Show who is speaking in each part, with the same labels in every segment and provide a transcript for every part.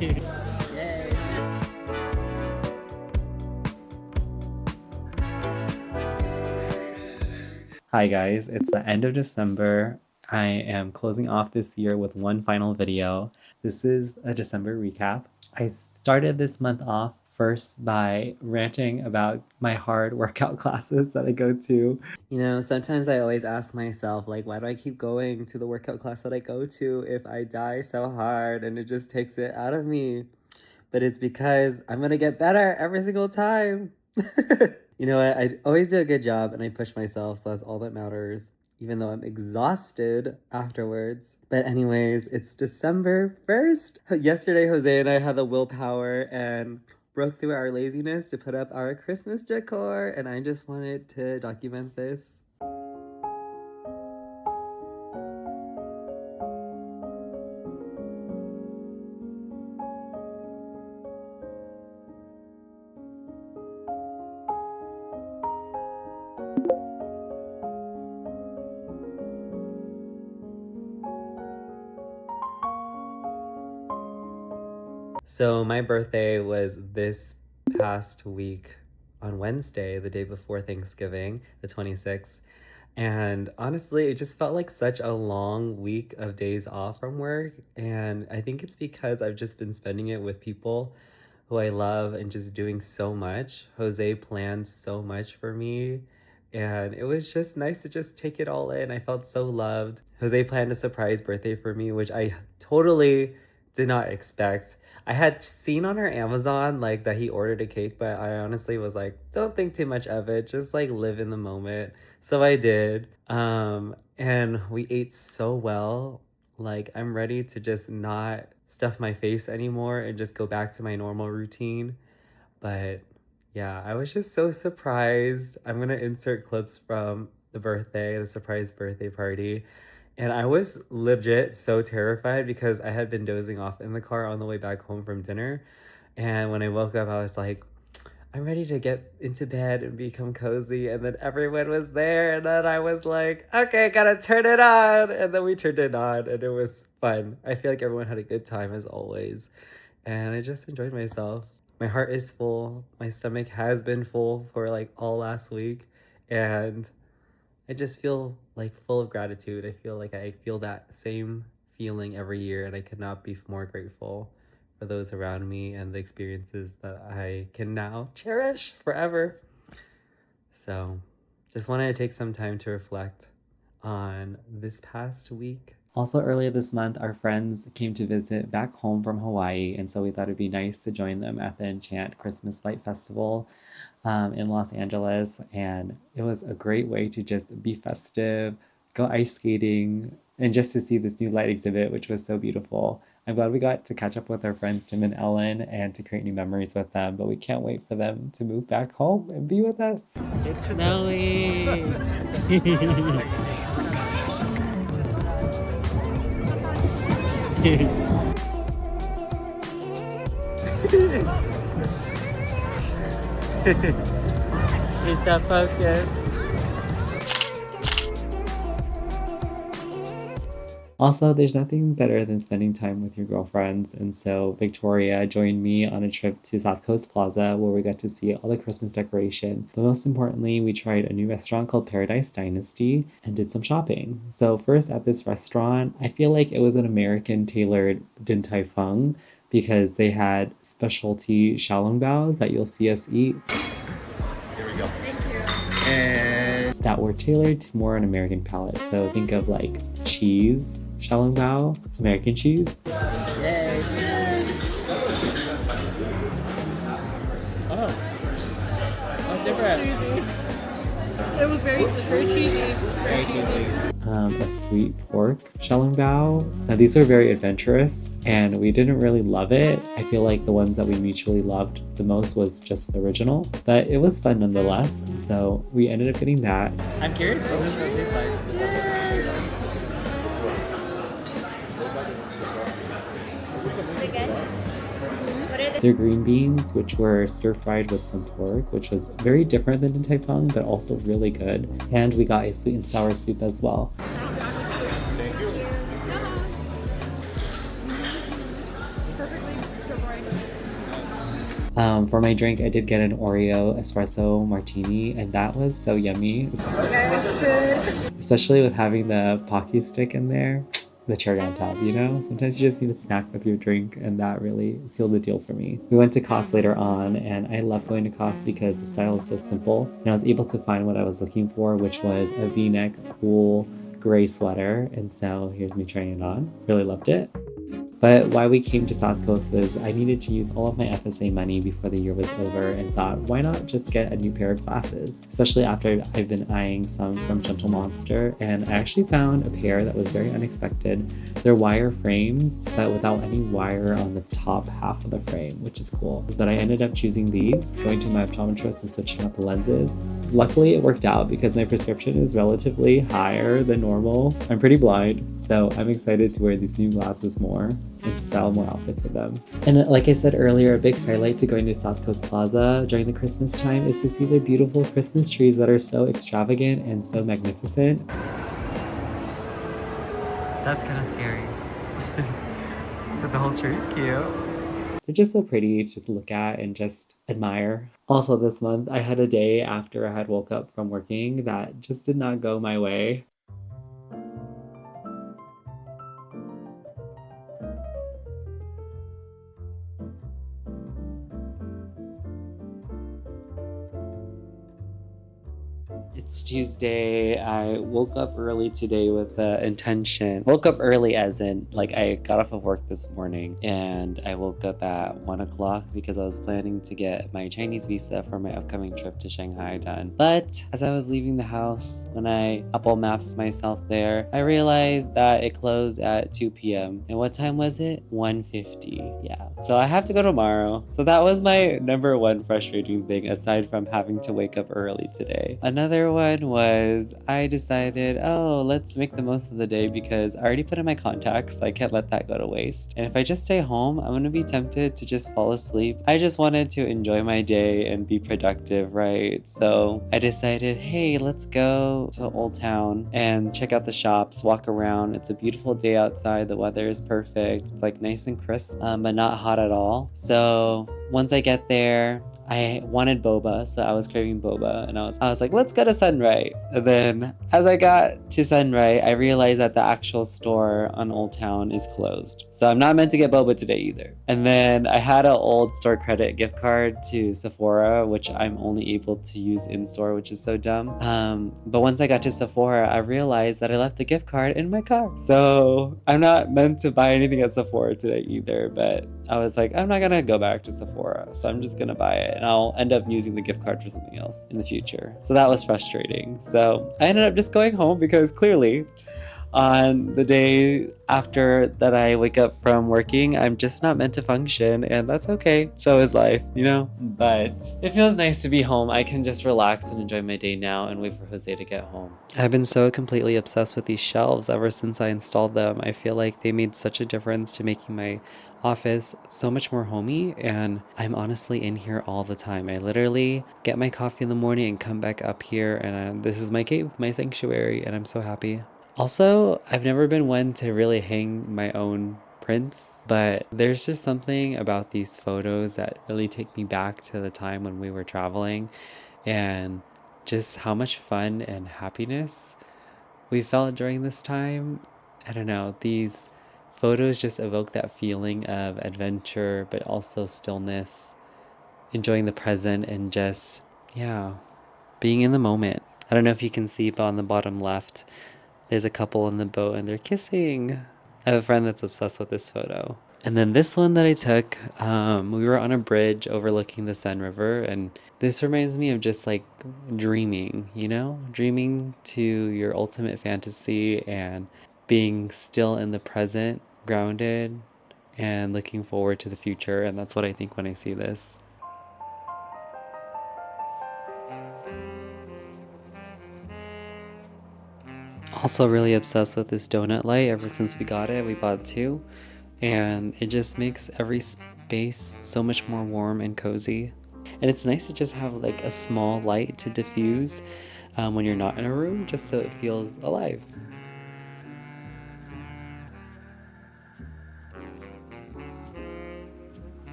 Speaker 1: Yay. Hi guys, it's the end of December. I am closing off this year with one final video. This is a December recap. I started this month off first by ranting about my hard workout classes that I go to. You know, sometimes I always ask myself, like, why do I keep going to the workout class that I go to if I die so hard and it just takes it out of me? But it's because I'm gonna get better every single time. You know what? I always do a good job and I push myself, so that's all that matters, even though I'm exhausted afterwards. But anyways, it's December 1st. Yesterday, Jose and I had the willpower and broke through our laziness to put up our Christmas decor, and I just wanted to document this. So my birthday was this past week on Wednesday, the day before Thanksgiving, the 26th. And honestly, it just felt like such a long week of days off from work. And I think it's because I've just been spending it with people who I love and just doing so much. Jose planned so much for me. And it was just nice to just take it all in. I felt so loved. Jose planned a surprise birthday for me, which I totally did not expect. I had seen on our Amazon like that he ordered a cake, but I honestly was like, don't think too much of it. Just like live in the moment. So I did. And we ate so well. Like I'm ready to just not stuff my face anymore and just go back to my normal routine. But yeah, I was just so surprised. I'm gonna insert clips from the surprise birthday party. And I was legit so terrified because I had been dozing off in the car on the way back home from dinner. And when I woke up, I was like, I'm ready to get into bed and become cozy. And then everyone was there. And then I was like, okay, gotta turn it on. And then we turned it on and it was fun. I feel like everyone had a good time as always. And I just enjoyed myself. My heart is full. My stomach has been full for like all last week. And I just feel like full of gratitude. I feel like I feel that same feeling every year, and I could not be more grateful for those around me and the experiences that I can now cherish forever. So, just wanted to take some time to reflect on this past week. Also, earlier this month, our friends came to visit back home from Hawaii, and so we thought it'd be nice to join them at the Enchant Christmas Light Festival in Los Angeles. And it was a great way to just be festive, go ice skating, and just to see this new light exhibit, which was so beautiful. I'm glad we got to catch up with our friends Tim and Ellen and to create new memories with them, but we can't wait for them to move back home and be with us. It's snowing! She's so focused. Also, there's nothing better than spending time with your girlfriends, and so Victoria joined me on a trip to South Coast Plaza where we got to see all the Christmas decoration. But most importantly, we tried a new restaurant called Paradise Dynasty and did some shopping. So first at this restaurant, I feel like it was an American tailored Din Tai Fung because they had specialty xiaolongbao that you'll see us eat.
Speaker 2: Here we go.
Speaker 3: Thank you.
Speaker 1: And that were tailored to more an American palate. So think of like cheese, xiaolongbao, American cheese. Yay! Oh, that's different.
Speaker 3: Cheesy. It was very cheesy.
Speaker 1: Very cheesy. A sweet pork xiaolongbao. Now these were very adventurous and we didn't really love it. I feel like the ones that we mutually loved the most was just the original, but it was fun nonetheless. So we ended up getting that. I'm curious what this will taste like.
Speaker 3: Is it good? What are the
Speaker 1: Their green beans, which were stir-fried with some pork, which was very different than Din Tai Fung, but also really good. And we got a sweet and sour soup as well.
Speaker 3: perfectly
Speaker 1: For my drink, I did get an Oreo espresso martini, and that was so yummy. Especially with having the Pocky stick in there, the cherry on top, you know? Sometimes you just need a snack with your drink, and that really sealed the deal for me. We went to Cos later on, and I love going to Cos because the style is so simple, and I was able to find what I was looking for, which was a V-neck cool gray sweater, and so here's me trying it on. Really loved it. But why we came to South Coast was I needed to use all of my FSA money before the year was over and thought, why not just get a new pair of glasses? Especially after I've been eyeing some from Gentle Monster, and I actually found a pair that was very unexpected. They're wire frames, but without any wire on the top half of the frame, which is cool. But I ended up choosing these, going to my optometrist and switching out the lenses. Luckily, it worked out because my prescription is relatively higher than normal. I'm pretty blind, so I'm excited to wear these new glasses more and to style more outfits with them. And like I said earlier, a big highlight to going to South Coast Plaza during the Christmas time is to see their beautiful Christmas trees that are so extravagant and so magnificent. That's kind of scary. But the whole tree is cute. They're just so pretty to look at and just admire. Also this month, I had a day after I had woke up from working that just did not go my way. It's Tuesday. I woke up early today with the intention. Woke up early as in, like, I got off of work this morning and I woke up at 1 o'clock because I was planning to get my Chinese visa for my upcoming trip to Shanghai done. But as I was leaving the house, when I Apple Maps myself there, I realized that it closed at 2 p.m. And what time was it? 1:50. Yeah. So I have to go tomorrow. So that was my number one frustrating thing, aside from having to wake up early today. Another one was I decided, oh, let's make the most of the day because I already put in my contacts, so I can't let that go to waste. And if I just stay home, I'm gonna be tempted to just fall asleep. I just wanted to enjoy my day and be productive, right? So I decided, hey, let's go to Old Town and check out the shops, walk around. It's a beautiful day outside. The weather is perfect. It's like nice and crisp, but not hot at all. So once I get there, I wanted boba, so I was craving boba, and I was like, let's go to Sunray. And then as I got to Sunray, I realized that the actual store on Old Town is closed. So I'm not meant to get boba today either. And then I had an old store credit gift card to Sephora, which I'm only able to use in store, which is so dumb. But once I got to Sephora, I realized that I left the gift card in my car. So I'm not meant to buy anything at Sephora today either, but I was like, I'm not gonna go back to Sephora, so I'm just gonna buy it and I'll end up using the gift card for something else in the future. So that was frustrating. So I ended up just going home because clearly on the day after that I wake up from working, I'm just not meant to function, and that's okay. So is life, you know? But it feels nice to be home. I can just relax and enjoy my day now and wait for Jose to get home. I've been so completely obsessed with these shelves ever since I installed them. I feel like they made such a difference to making my office so much more homey, and I'm honestly in here all the time. I literally get my coffee in the morning and come back up here, and this is my cave, my sanctuary, and I'm so happy. Also, I've never been one to really hang my own prints, but there's just something about these photos that really take me back to the time when we were traveling and just how much fun and happiness we felt during this time. I don't know, these photos just evoke that feeling of adventure, but also stillness, enjoying the present, and just, yeah, being in the moment. I don't know if you can see, but on the bottom left, there's a couple in the boat and they're kissing. I have a friend that's obsessed with this photo. And then this one that I took, we were on a bridge overlooking the Sun River, and this reminds me of just like dreaming, you know? Dreaming to your ultimate fantasy and being still in the present, grounded, and looking forward to the future. And that's what I think when I see this. Also really obsessed with this donut light ever since we got it. We bought two, and it just makes every space so much more warm and cozy. And it's nice to just have like a small light to diffuse when you're not in a room, just so it feels alive.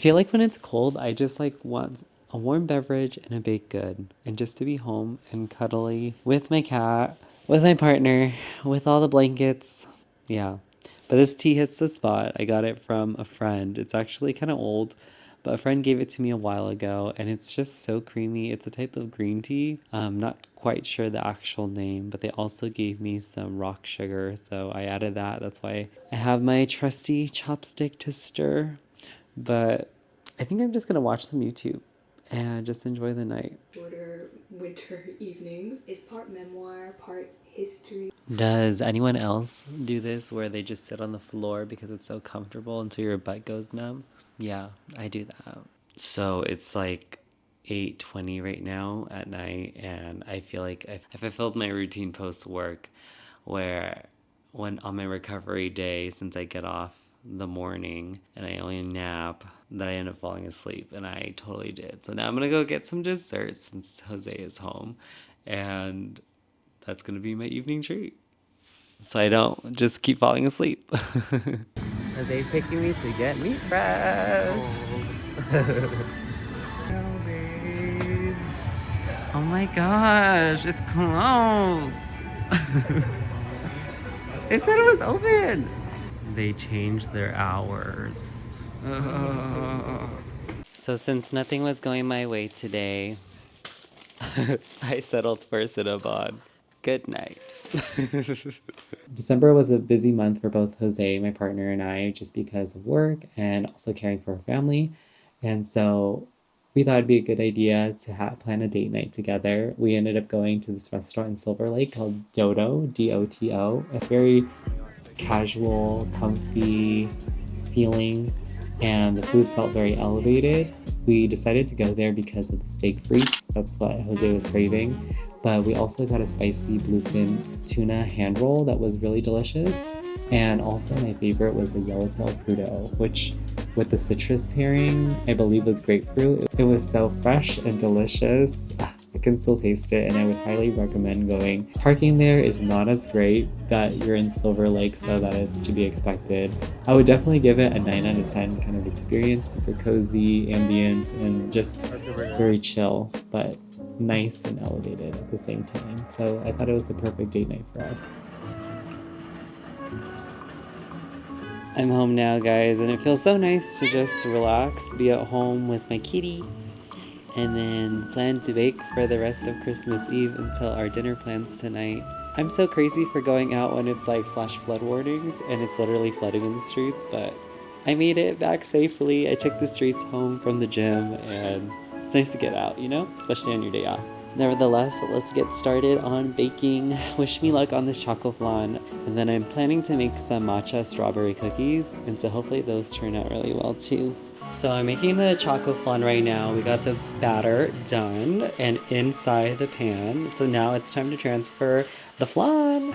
Speaker 1: feel like when it's cold, I just like want a warm beverage and a baked good, and just to be home and cuddly with my cat, with my partner, with all the blankets. Yeah. But this tea hits the spot. I got it from a friend. It's actually kind of old, but a friend gave it to me a while ago, and it's just so creamy. It's a type of green tea. I'm not quite sure the actual name, but they also gave me some rock sugar, so I added that. That's why I have my trusty chopstick to stir. But I think I'm just gonna watch some YouTube and just enjoy the night.
Speaker 4: Shorter winter evenings is part memoir, part history.
Speaker 1: Does anyone else do this where they just sit on the floor because it's so comfortable until your butt goes numb? Yeah, I do that. So it's like 8:20 right now at night, and I feel like I've fulfilled my routine post work where when on my recovery day, since I get off the morning and I only nap, that I end up falling asleep, and I totally did. So now I'm gonna go get some dessert since Jose is home, and that's gonna be my evening treat. So I don't just keep falling asleep. Jose's taking me to get meat fresh. Oh, babe. Oh my gosh, it's closed. They said it was open. They changed their hours. So since nothing was going my way today, I settled for Cinnabon. Good night. December was a busy month for both Jose, my partner, and I, just because of work and also caring for our family. And so we thought it'd be a good idea to plan a date night together. We ended up going to this restaurant in Silverlake called Doto, Doto. A very casual, comfy feeling, and the food felt very elevated. We decided to go there because of the steak frites. That's what Jose was craving. But we also got a spicy bluefin tuna hand roll that was really delicious. And also my favorite was the yellowtail crudo, which with the citrus pairing, I believe was grapefruit. It was so fresh and delicious. I can still taste it, and I would highly recommend going. Parking there is not as great, but you're in Silverlake, so that is to be expected. I would definitely give it a 9 out of 10 kind of experience. Super cozy, ambient, and just very chill, but nice and elevated at the same time. So I thought it was the perfect date night for us. I'm home now, guys, and it feels so nice to just relax, be at home with my kitty, and then plan to bake for the rest of Christmas Eve until our dinner plans tonight. I'm so crazy for going out when it's like flash flood warnings and it's literally flooding in the streets, but I made it back safely. I took the streets home from the gym, and it's nice to get out, you know, especially on your day off. Nevertheless, let's get started on baking. Wish me luck on this choco flan. And then I'm planning to make some matcha strawberry cookies, and so hopefully those turn out really well too. So I'm making the choco flan right now. We got the batter done and inside the pan. So now it's time to transfer the flan.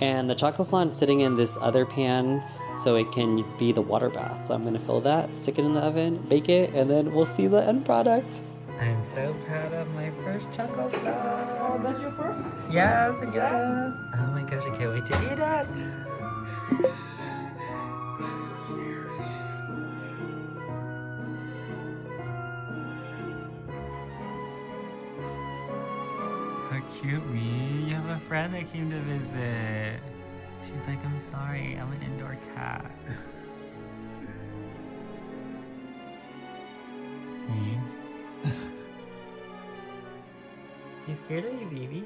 Speaker 1: And the choco flan is sitting in this other pan so it can be the water bath. So I'm gonna fill that, stick it in the oven, bake it, and then we'll see the end product. I'm so proud of my first choco flan.
Speaker 3: Oh, that's your first?
Speaker 1: Yes, yeah. Oh my gosh, I can't wait to eat it. How cute, me. You have a friend that came to visit. She's like, I'm sorry, I'm an indoor cat. Me? You scared of you, baby?